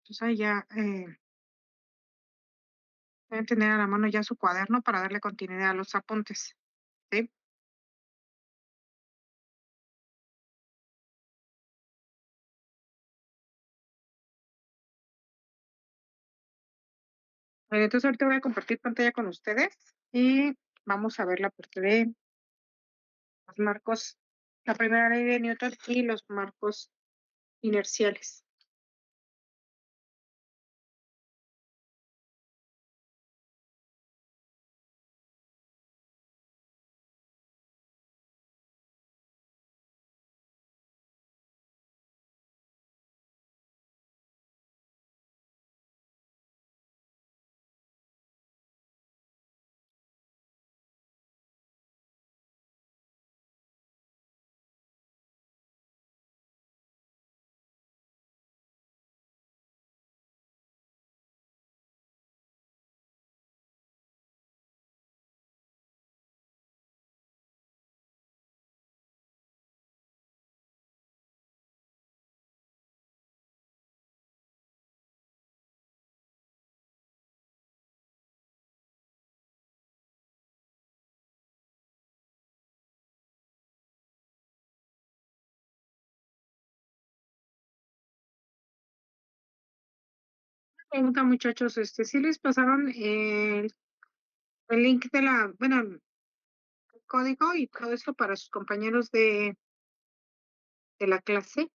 Entonces ahí ya deben tener a la mano ya su cuaderno para darle continuidad a los apuntes, ¿sí? Entonces ahorita voy a compartir pantalla con ustedes y vamos a ver la parte de los marcos, la primera ley de Newton y los marcos inerciales. Pregunta, muchachos, ¿sí les pasaron el link de bueno, el código y todo eso para sus compañeros de la clase?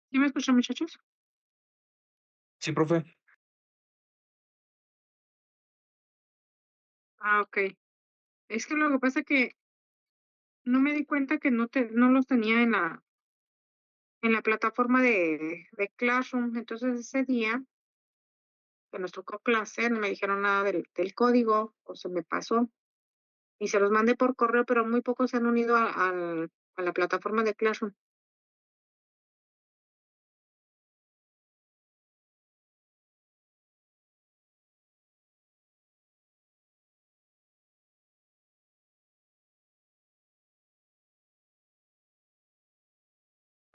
¿Sí me escuchan, muchachos? Sí, profe. Ah, ok. Es que lo que pasa que no me di cuenta que no los tenía en la plataforma de Classroom. Entonces ese día que nos tocó clase, no me dijeron nada del código, o se me pasó, y se los mandé por correo, pero muy pocos se han unido a la plataforma de Classroom.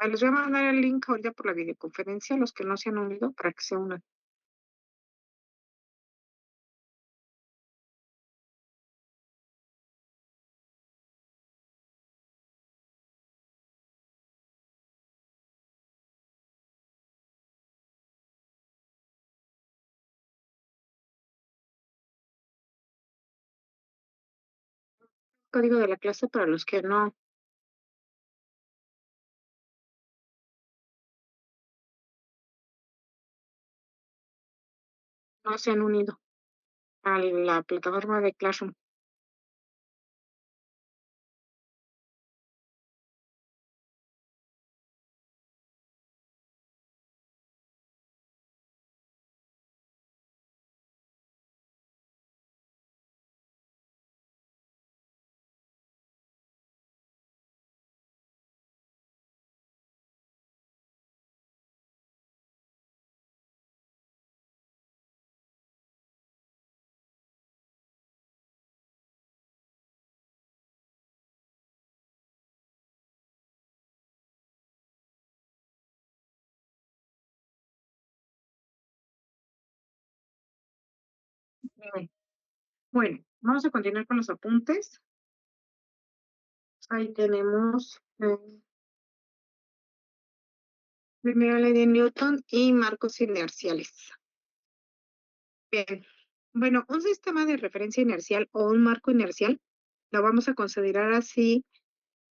Les voy a mandar el link ahorita por la videoconferencia, los que no se han unido, para que se unan. Código de la clase para los que no se han unido a la plataforma de Classroom. Bien. Bueno, vamos a continuar con los apuntes. Ahí tenemos primera ley de Newton y marcos inerciales. Bien. Bueno, un sistema de referencia inercial o un marco inercial lo vamos a considerar así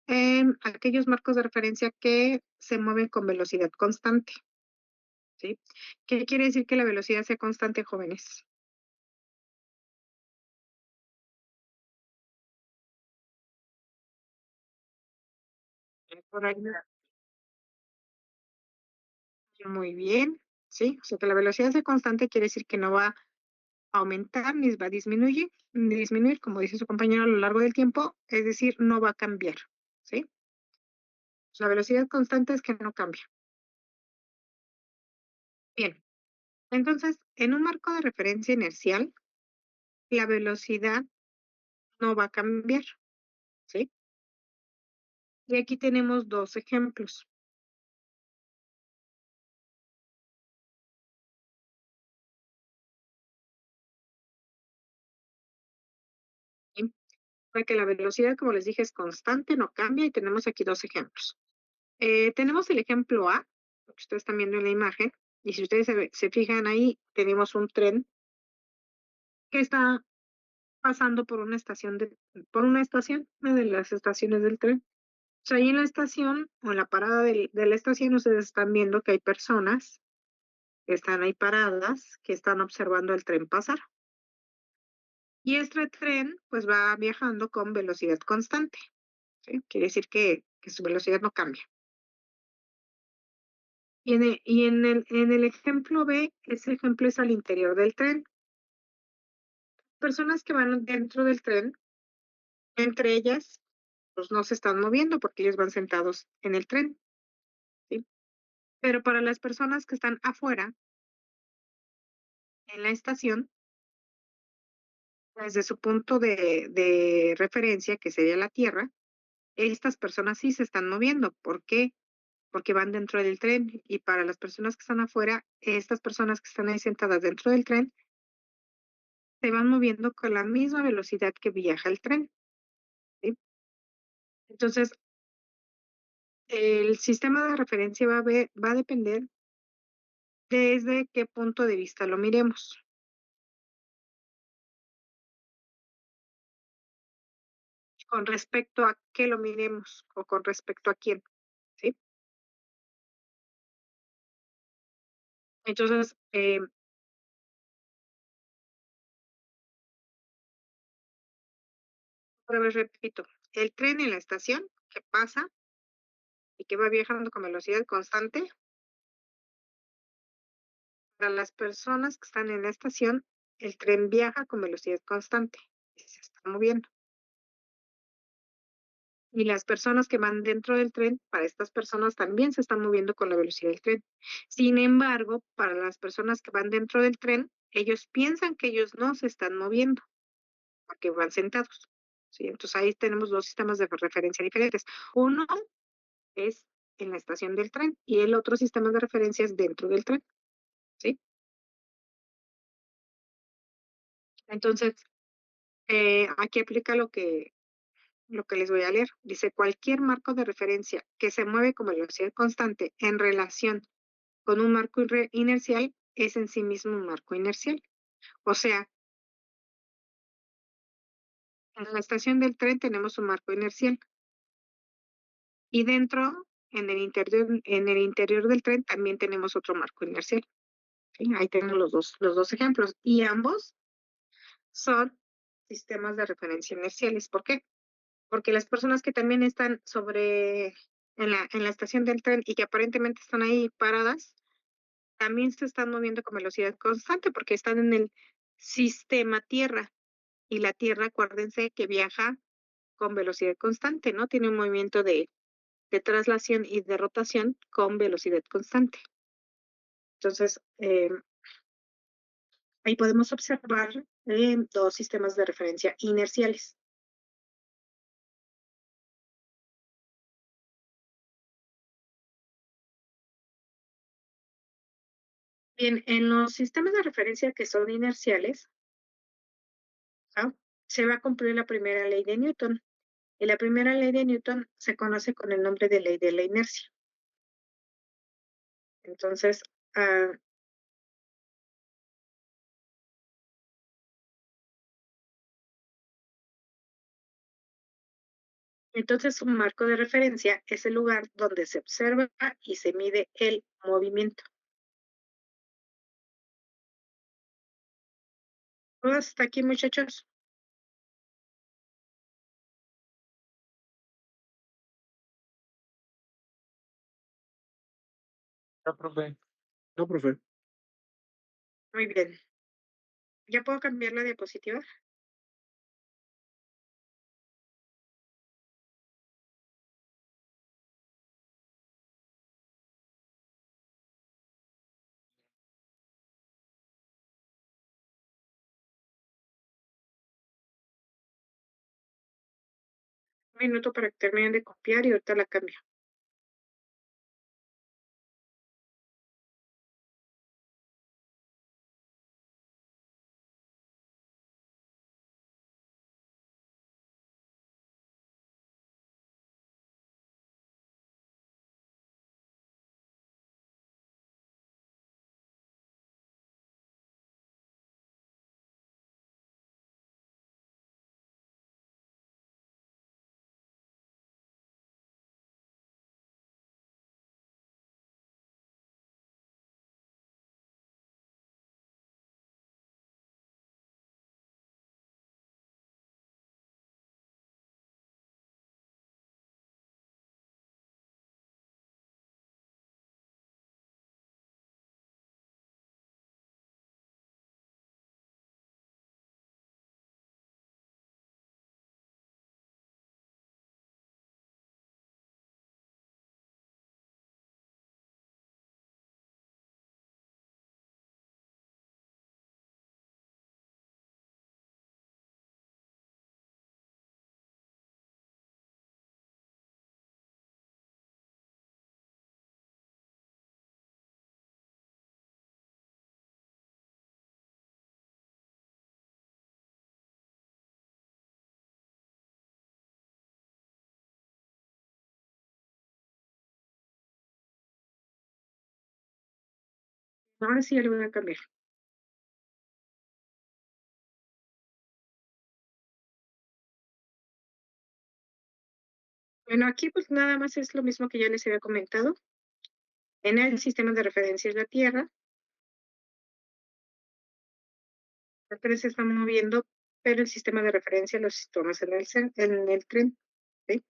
en aquellos marcos de referencia que se mueven con velocidad constante, ¿sí? ¿Qué quiere decir que la velocidad sea constante, jóvenes? Por ahí. Muy bien, ¿sí? O sea, que la velocidad sea constante quiere decir que no va a aumentar ni va a disminuir, como dice su compañero, a lo largo del tiempo, es decir, no va a cambiar, ¿sí? La velocidad constante es que no cambia. Bien, entonces, en un marco de referencia inercial, la velocidad no va a cambiar, ¿sí? Y aquí tenemos dos ejemplos. ¿Sí? Para que la velocidad, como les dije, es constante, no cambia, y tenemos aquí dos ejemplos. Tenemos el ejemplo A, lo que ustedes están viendo en la imagen, y si ustedes se fijan ahí, tenemos un tren que está pasando por una de las estaciones del tren. O sea, ahí en la estación, o en la parada de la estación, ustedes están viendo que hay personas que están ahí paradas, que están observando el tren pasar. Y este tren, pues va viajando con velocidad constante, ¿sí? Quiere decir que su velocidad no cambia. Y en el ejemplo B, ese ejemplo es al interior del tren. Personas que van dentro del tren, entre ellas, pues no se están moviendo porque ellos van sentados en el tren, ¿sí? Pero para las personas que están afuera, en la estación, desde su punto de referencia, que sería la Tierra, estas personas sí se están moviendo. ¿Por qué? Porque van dentro del tren. Y para las personas que están afuera, estas personas que están ahí sentadas dentro del tren, se van moviendo con la misma velocidad que viaja el tren, ¿sí? Entonces, el sistema de referencia va a depender desde qué punto de vista lo miremos, con respecto a qué lo miremos o con respecto a quién, ¿sí? Entonces, otra vez repito, el tren en la estación que pasa y que va viajando con velocidad constante, para las personas que están en la estación, el tren viaja con velocidad constante y se está moviendo. Y las personas que van dentro del tren, para estas personas también se están moviendo con la velocidad del tren. Sin embargo, para las personas que van dentro del tren, ellos piensan que ellos no se están moviendo porque van sentados, ¿sí? Entonces ahí tenemos dos sistemas de referencia diferentes. Uno es en la estación del tren y el otro sistema de referencia es dentro del tren, ¿sí? Entonces, aquí aplica lo que les voy a leer. Dice, cualquier marco de referencia que se mueve con velocidad constante en relación con un marco inercial es en sí mismo un marco inercial. O sea, en la estación del tren tenemos un marco inercial y dentro, en el interior del tren también tenemos otro marco inercial, ¿sí? Ahí tenemos los dos ejemplos y ambos son sistemas de referencia inerciales. ¿Por qué? Porque las personas que también están en la estación del tren y que aparentemente están ahí paradas, también se están moviendo con velocidad constante porque están en el sistema Tierra. Y la Tierra, acuérdense que viaja con velocidad constante, ¿no? Tiene un movimiento de traslación y de rotación con velocidad constante. Entonces, ahí podemos observar dos sistemas de referencia inerciales. Bien, en los sistemas de referencia que son inerciales, ¿ah? Se va a cumplir la primera ley de Newton. Y la primera ley de Newton se conoce con el nombre de ley de la inercia. Entonces, ah, un marco de referencia es el lugar donde se observa y se mide el movimiento. Hasta aquí, muchachos. No, profe. No, profe. Muy bien. ¿Ya puedo cambiar la diapositiva? Un minuto para que terminen de copiar y ahorita la cambio. Ahora sí ya le voy a cambiar. Bueno, aquí pues nada más es lo mismo que ya les había comentado. En el sistema de referencia es la Tierra, el tren se está moviendo, pero el sistema de referencia lo situamos en el tren. ¿Sí?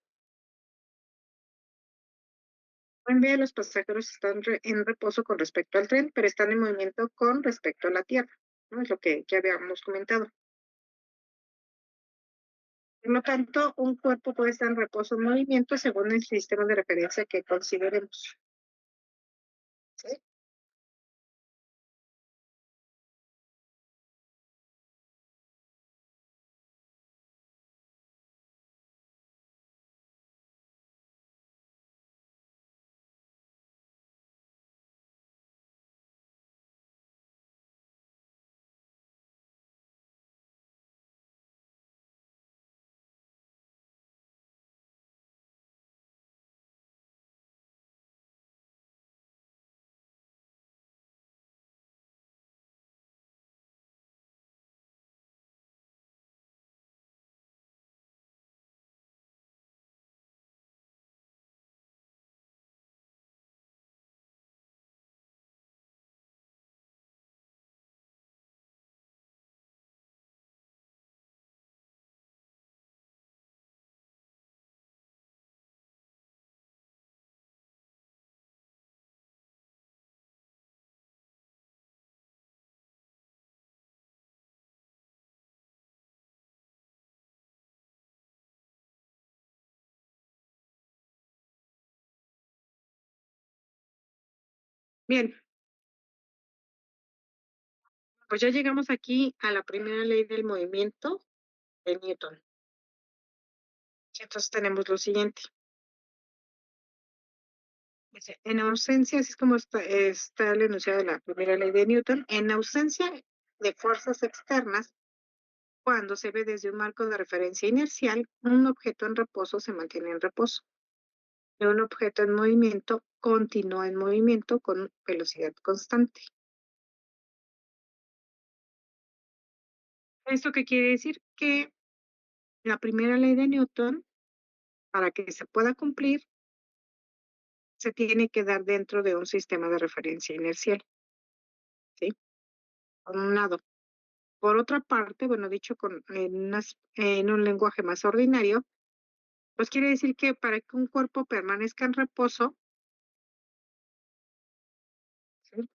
La mayoría de los pasajeros están en reposo con respecto al tren, pero están en movimiento con respecto a la Tierra, ¿no? Es lo que ya habíamos comentado. Por lo tanto, un cuerpo puede estar en reposo o en movimiento según el sistema de referencia que consideremos. ¿Sí? Bien, pues ya llegamos aquí a la primera ley del movimiento de Newton. Entonces tenemos lo siguiente. Dice, en ausencia, así es como está el enunciado de la primera ley de Newton, en ausencia de fuerzas externas, cuando se ve desde un marco de referencia inercial, un objeto en reposo se mantiene en reposo. Y un objeto en movimiento continúa en movimiento con velocidad constante. ¿Esto qué quiere decir? Que la primera ley de Newton, para que se pueda cumplir, se tiene que dar dentro de un sistema de referencia inercial, ¿sí? Por un lado. Por otra parte, bueno, dicho en un lenguaje más ordinario, pues quiere decir que para que un cuerpo permanezca en reposo, ¿sí?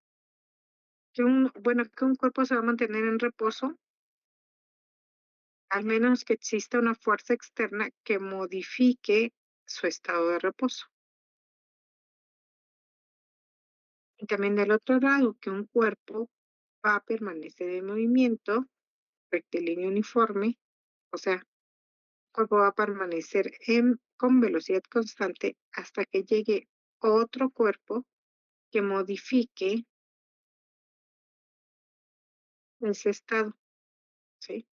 que un cuerpo se va a mantener en reposo, al menos que exista una fuerza externa que modifique su estado de reposo. Y también del otro lado, que un cuerpo va a permanecer en movimiento rectilíneo uniforme, o sea, el cuerpo va a permanecer con velocidad constante hasta que llegue otro cuerpo que modifique ese estado, ¿sí?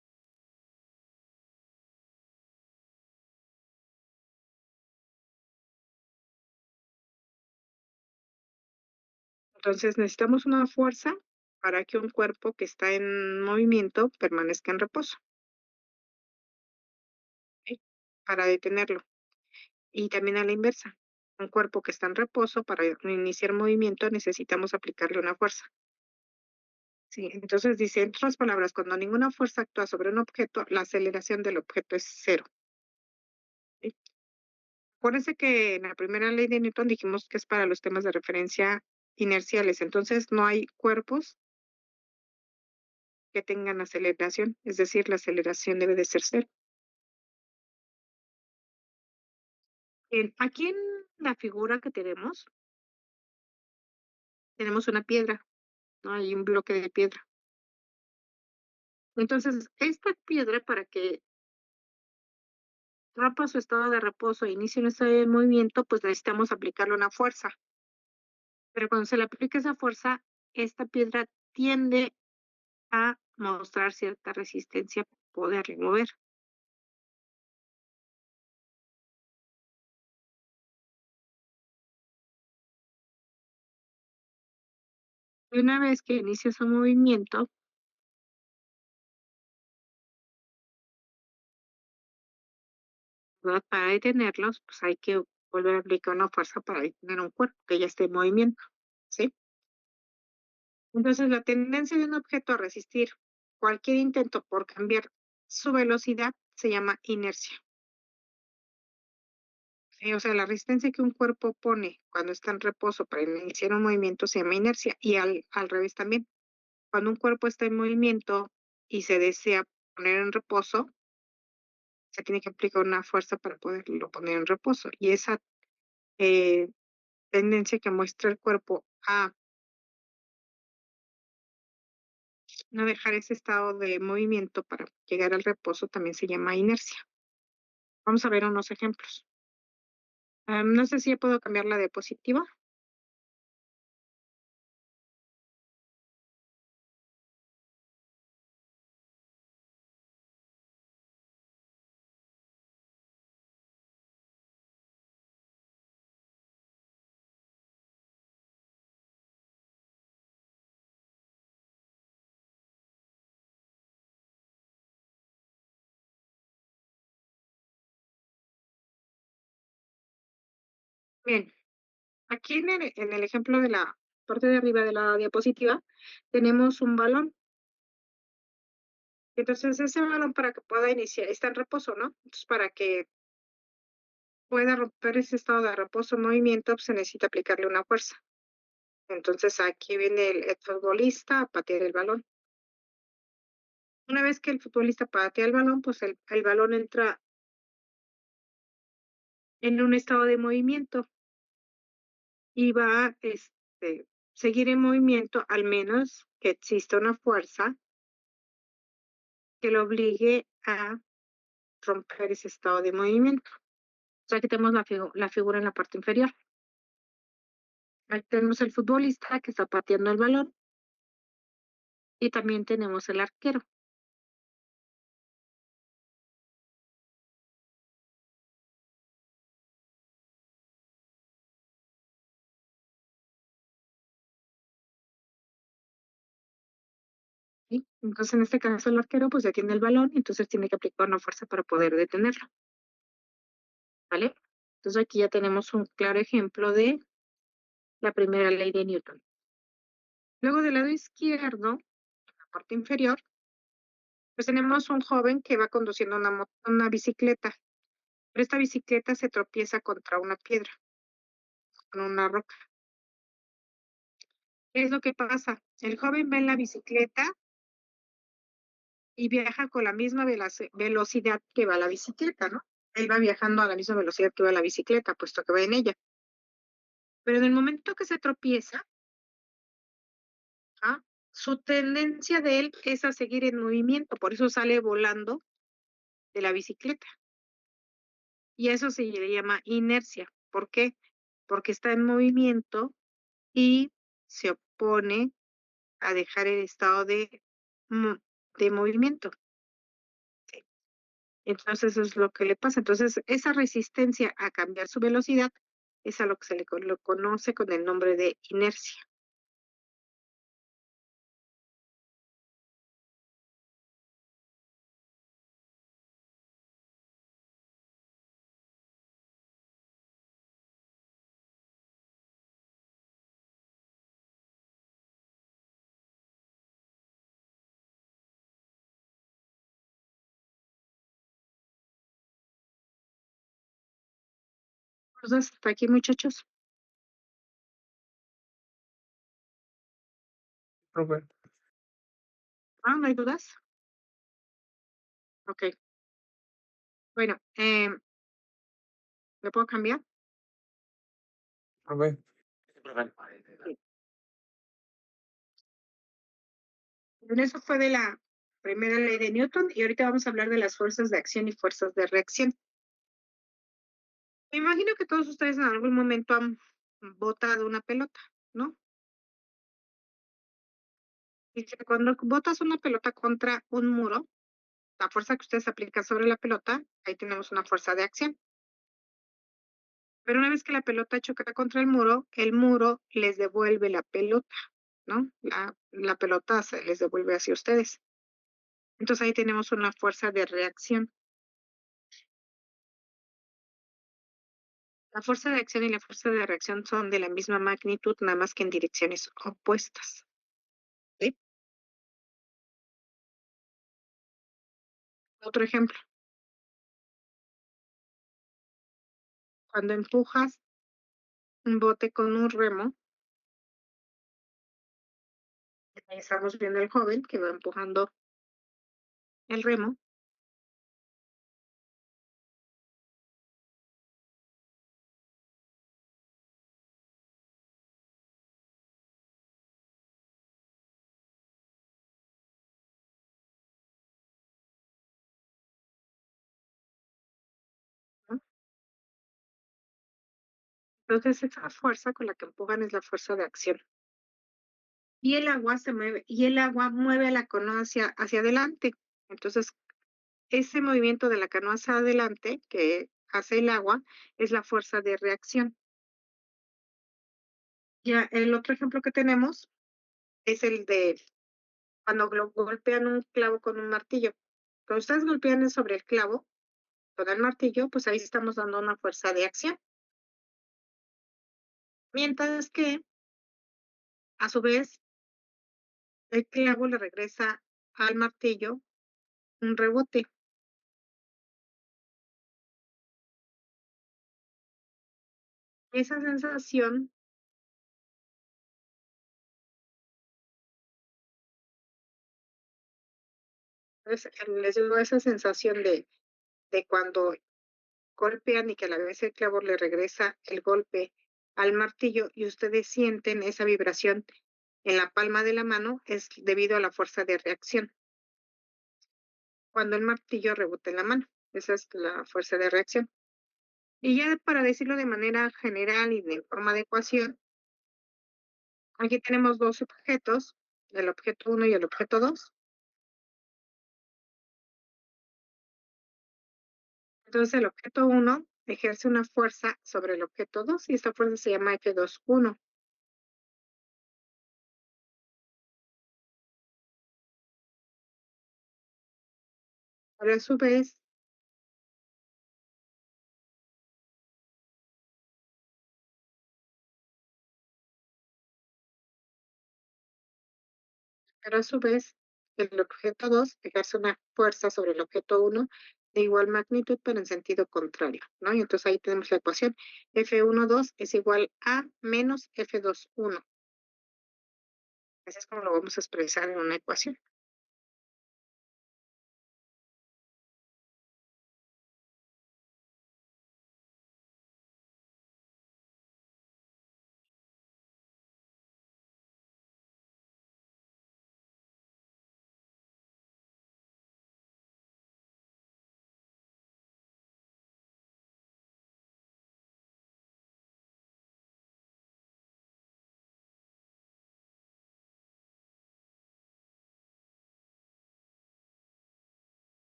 Entonces necesitamos una fuerza para que un cuerpo que está en movimiento permanezca en reposo, ¿sí? Para detenerlo. Y también a la inversa. Un cuerpo que está en reposo, para iniciar movimiento necesitamos aplicarle una fuerza. Sí, entonces dice, en otras palabras, cuando ninguna fuerza actúa sobre un objeto, la aceleración del objeto es cero. ¿Sí? Acuérdense que en la primera ley de Newton dijimos que es para los temas de referencia inerciales, entonces no hay cuerpos que tengan aceleración, es decir, la aceleración debe de ser cero. Aquí en la figura que tenemos una piedra, ¿no? Hay un bloque de piedra. Entonces, esta piedra, para que rompa su estado de reposo e inicie un estado de movimiento, pues necesitamos aplicarle una fuerza. Pero cuando se le aplica esa fuerza, esta piedra tiende a mostrar cierta resistencia para poderle mover. Y una vez que inicia su movimiento, ¿verdad? Para detenerlos, pues hay que volver a aplicar una fuerza para detener un cuerpo que ya esté en movimiento, ¿sí? Entonces, la tendencia de un objeto a resistir cualquier intento por cambiar su velocidad se llama inercia. Sí, o sea, la resistencia que un cuerpo pone cuando está en reposo para iniciar un movimiento se llama inercia y al revés también. Cuando un cuerpo está en movimiento y se desea poner en reposo, se tiene que aplicar una fuerza para poderlo poner en reposo. Y esa eh, tendencia que muestra el cuerpo a no dejar ese estado de movimiento para llegar al reposo también se llama inercia. Vamos a ver unos ejemplos. No sé si ya puedo cambiar la diapositiva. Bien, aquí en el ejemplo de la parte de arriba de la diapositiva tenemos un balón. Entonces ese balón para que pueda iniciar, está en reposo, ¿no? Entonces para que pueda romper ese estado de reposo en movimiento, pues, se necesita aplicarle una fuerza. Entonces aquí viene el futbolista a patear el balón. Una vez que el futbolista patea el balón, pues el balón entra en un estado de movimiento y va a seguir en movimiento al menos que exista una fuerza que lo obligue a romper ese estado de movimiento. O sea, aquí tenemos la figura en la parte inferior. Ahí tenemos el futbolista que está pateando el balón y también tenemos el arquero. ¿Sí? Entonces, en este caso, el arquero pues detiene el balón, entonces tiene que aplicar una fuerza para poder detenerlo, ¿vale? Entonces aquí ya tenemos un claro ejemplo de la primera ley de Newton. Luego del lado izquierdo, la parte inferior, pues tenemos un joven que va conduciendo una bicicleta, pero esta bicicleta se tropieza contra una piedra, con una roca. ¿Qué es lo que pasa? El joven va en la bicicleta y viaja con la misma velocidad que va la bicicleta, ¿no? Él va viajando a la misma velocidad que va la bicicleta, puesto que va en ella. Pero en el momento que se tropieza, ¿ah? Su tendencia de él es a seguir en movimiento, por eso sale volando de la bicicleta. Y eso se le llama inercia. ¿Por qué? Porque está en movimiento y se opone a dejar el estado mo- de movimiento. ¿Sí? Entonces, eso es lo que le pasa. Entonces, esa resistencia a cambiar su velocidad es a lo que se lo conoce con el nombre de inercia. Entonces, hasta aquí, muchachos. Profe, Ah, ¿no hay dudas? Ok. Bueno, ¿le puedo cambiar? profe. Profe. Sí. En eso fue de la primera ley de Newton y ahorita vamos a hablar de las fuerzas de acción y fuerzas de reacción. Me imagino que todos ustedes en algún momento han botado una pelota, ¿no? Y que cuando botas una pelota contra un muro, la fuerza que ustedes aplican sobre la pelota, ahí tenemos una fuerza de acción. Pero una vez que la pelota choca contra el muro les devuelve la pelota, ¿no? La pelota se les devuelve hacia ustedes. Entonces ahí tenemos una fuerza de reacción. La fuerza de acción y la fuerza de reacción son de la misma magnitud, nada más que en direcciones opuestas. ¿Sí? Otro ejemplo, cuando empujas un bote con un remo, ahí estamos viendo al joven que va empujando el remo, ¿no? Entonces esa fuerza con la que empujan es la fuerza de acción. Y el agua se mueve, y el agua mueve a la canoa hacia adelante. Entonces, ese movimiento de la canoa hacia adelante que hace el agua es la fuerza de reacción. Ya el otro ejemplo que tenemos es el de cuando golpean un clavo con un martillo. Cuando ustedes golpean sobre el clavo con el martillo, pues ahí estamos dando una fuerza de acción. Mientras que, a su vez, el clavo le regresa al martillo un rebote. Esa sensación les digo, esa sensación de cuando golpean y que a la vez el clavo le regresa el golpe al martillo y ustedes sienten esa vibración en la palma de la mano, es debido a la fuerza de reacción. Cuando el martillo rebota en la mano, esa es la fuerza de reacción. Y ya para decirlo de manera general y de forma de ecuación, aquí tenemos dos objetos, el objeto uno y el objeto 2. Entonces el objeto uno ejerce una fuerza sobre el objeto 2 y esta fuerza se llama F2.1. Pero a su vez, pero a su vez, el objeto 2 ejerce una fuerza sobre el objeto uno de igual magnitud, pero en sentido contrario, ¿no? Y entonces ahí tenemos la ecuación F12 es igual a menos F21. Así es como lo vamos a expresar en una ecuación.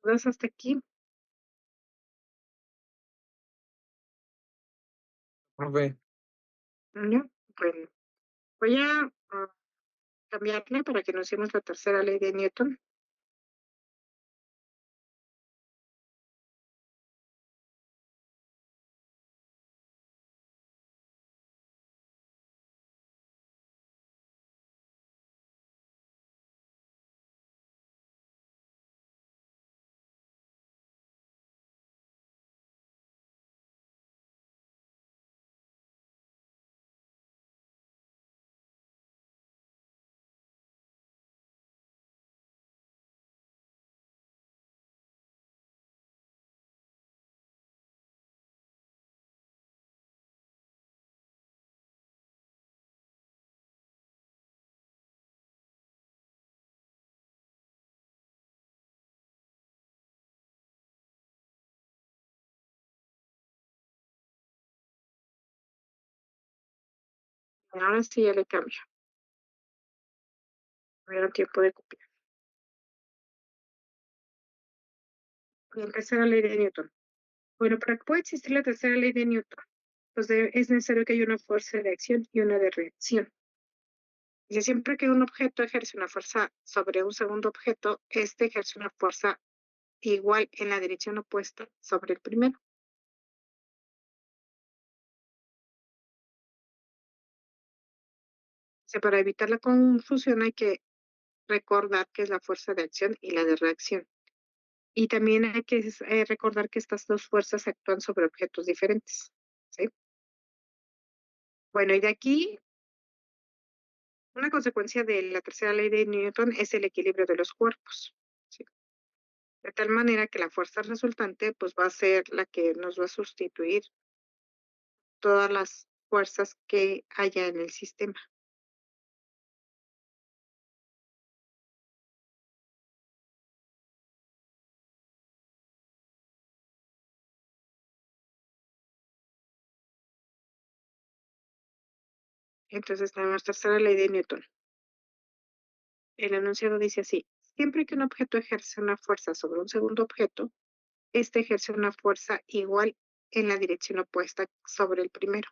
¿Dudas hasta aquí? Profe, ¿No? Bueno, voy a cambiarle para que nos usemos la tercera ley de Newton. Ahora sí ya le cambio. Tuvieron tiempo de copiar. Bien, tercera ley de Newton. Bueno, para que pueda existir la tercera ley de Newton, pues es necesario que haya una fuerza de acción y una de reacción. Y siempre que un objeto ejerce una fuerza sobre un segundo objeto, este ejerce una fuerza igual en la dirección opuesta sobre el primero. O sea, para evitar la confusión hay que recordar que es la fuerza de acción y la de reacción. Y también hay que recordar que estas dos fuerzas actúan sobre objetos diferentes. ¿Sí? Bueno, y de aquí, una consecuencia de la tercera ley de Newton es el equilibrio de los cuerpos. ¿Sí? De tal manera que la fuerza resultante pues va a ser la que nos va a sustituir todas las fuerzas que haya en el sistema. Entonces tenemos tercera ley de Newton. El enunciado dice así: siempre que un objeto ejerce una fuerza sobre un segundo objeto, este ejerce una fuerza igual en la dirección opuesta sobre el primero.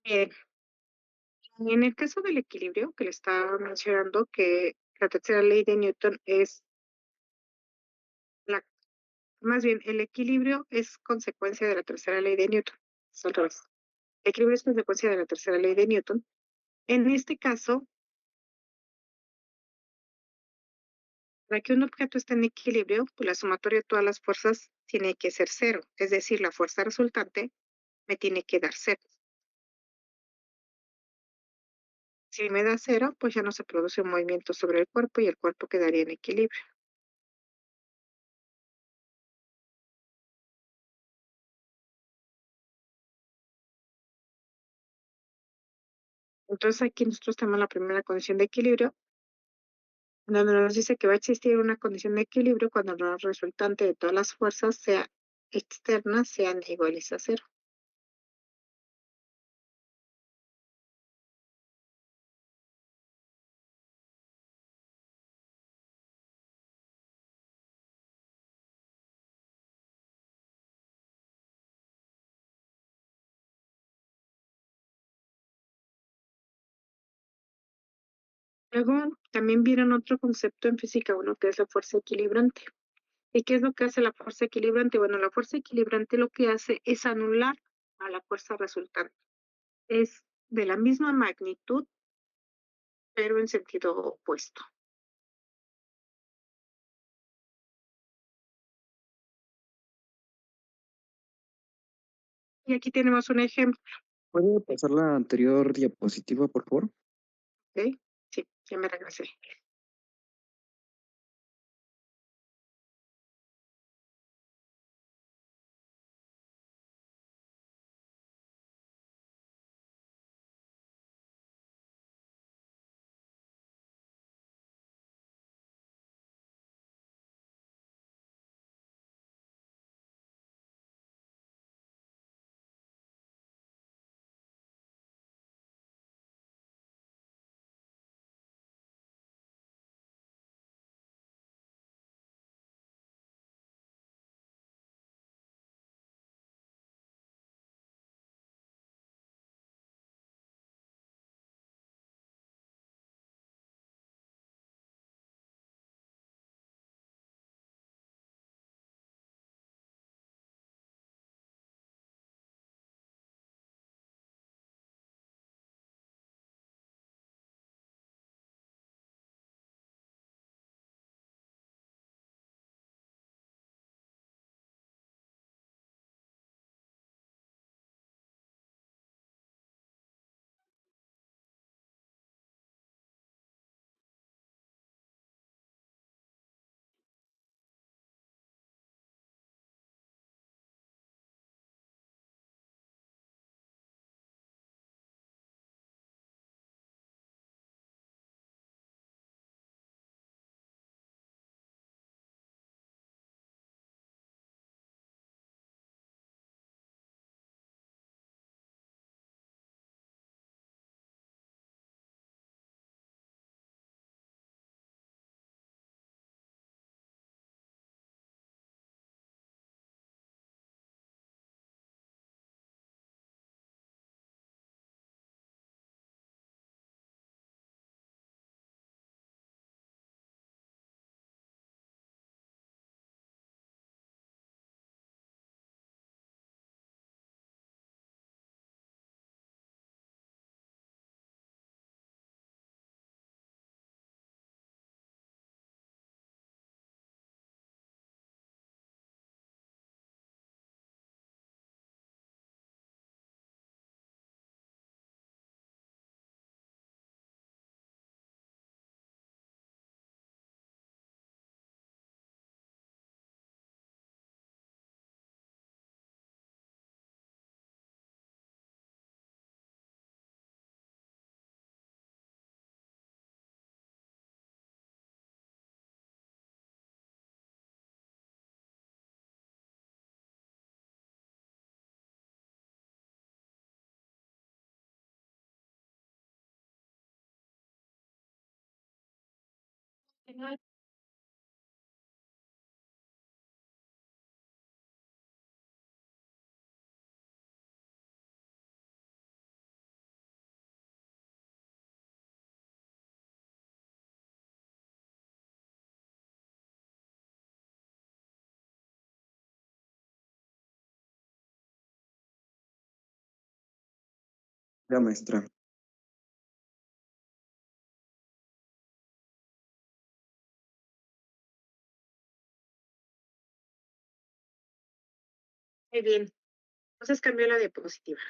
Bien, en el caso del equilibrio que le estaba mencionando, que la tercera ley de Newton es la, más bien, el equilibrio es consecuencia de la tercera ley de Newton. Es al revés. El equilibrio es consecuencia de la tercera ley de Newton. En este caso, para que un objeto esté en equilibrio, pues la sumatoria de todas las fuerzas tiene que ser cero, es decir, la fuerza resultante me tiene que dar cero. Si me da cero, pues ya no se produce un movimiento sobre el cuerpo y el cuerpo quedaría en equilibrio. Entonces aquí nosotros tenemos la primera condición de equilibrio, donde nos dice que va a existir una condición de equilibrio cuando la resultante de todas las fuerzas sea externas sean iguales a cero. Luego también vieron otro concepto en física uno que es la fuerza equilibrante. ¿Y qué es lo que hace la fuerza equilibrante? Bueno, la fuerza equilibrante lo que hace es anular a la fuerza resultante. Es de la misma magnitud, pero en sentido opuesto. Y aquí tenemos un ejemplo, ¿Puede pasar la anterior diapositiva, por favor? ¿ok? Sí, ya me regresé. Ya, maestra. Muy bien, entonces cambió la diapositiva.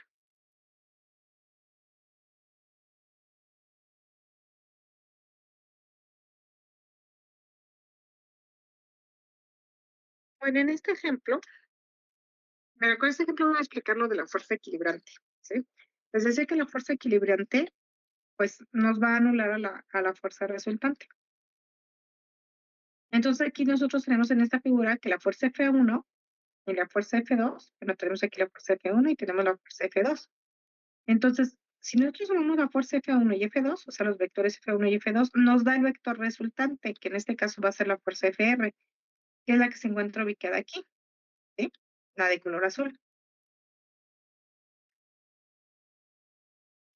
Bueno, en este ejemplo, bueno, con este ejemplo voy a explicar lo de la fuerza equilibrante, ¿sí? Les decía que la fuerza equilibrante, pues, nos va a anular a la fuerza resultante. Entonces, aquí nosotros tenemos en esta figura que la fuerza F1 y la fuerza F2, bueno, tenemos aquí la fuerza F1 y tenemos la fuerza F2. Entonces, si nosotros sumamos la fuerza F1 y F2, o sea, los vectores F1 y F2, nos da el vector resultante, que en este caso va a ser la fuerza Fr, que es la que se encuentra ubicada aquí, ¿sí? La de color azul.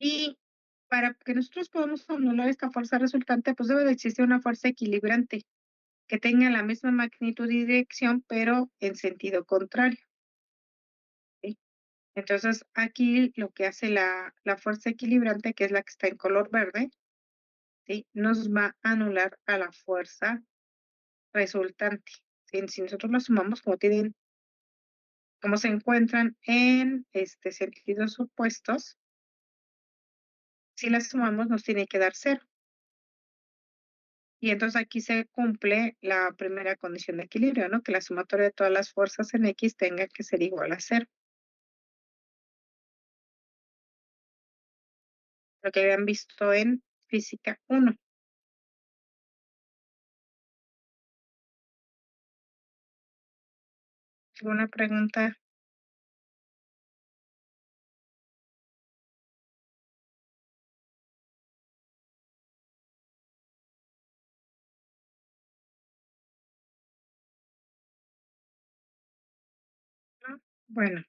Y para que nosotros podamos anular esta fuerza resultante, pues debe de existir una fuerza equilibrante que tenga la misma magnitud y dirección, pero en sentido contrario, ¿sí? Entonces, aquí lo que hace la fuerza equilibrante, que es la que está en color verde, ¿sí? Nos va a anular a la fuerza resultante. ¿Sí? Si nosotros la sumamos, como se encuentran en sentidos opuestos, si la sumamos nos tiene que dar cero. Y entonces aquí se cumple la primera condición de equilibrio, ¿no? Que la sumatoria de todas las fuerzas en X tenga que ser igual a cero. Lo que habían visto en física 1. ¿Alguna pregunta? ¿No? Bueno,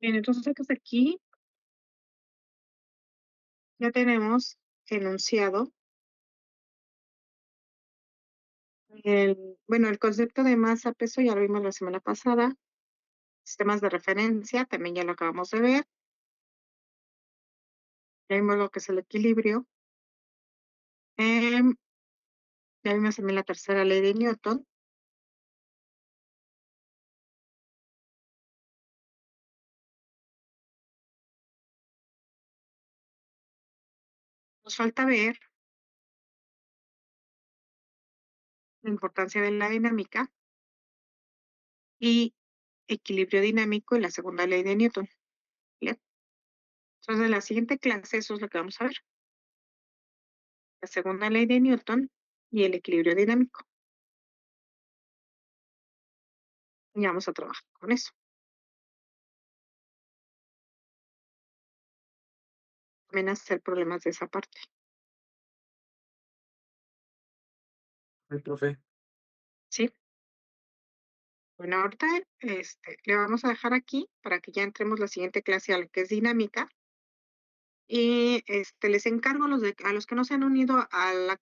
bien, entonces aquí ya tenemos enunciado bueno, el concepto de masa, peso ya lo vimos la semana pasada. Sistemas de referencia, también ya lo acabamos de ver. Ya vimos lo que es el equilibrio. Em, ya vimos también la tercera ley de Newton. Nos falta ver la importancia de la dinámica y equilibrio dinámico en la segunda ley de Newton. ¿Bien? Entonces, en la siguiente clase, eso es lo que vamos a ver. La segunda ley de Newton y el equilibrio dinámico. Y vamos a trabajar con eso. También hacer problemas de esa parte. Ay, profe. ¿Sí? Bueno, ahorita le vamos a dejar aquí para que ya entremos la siguiente clase a lo que es dinámica. Y les encargo a los que no se han unido al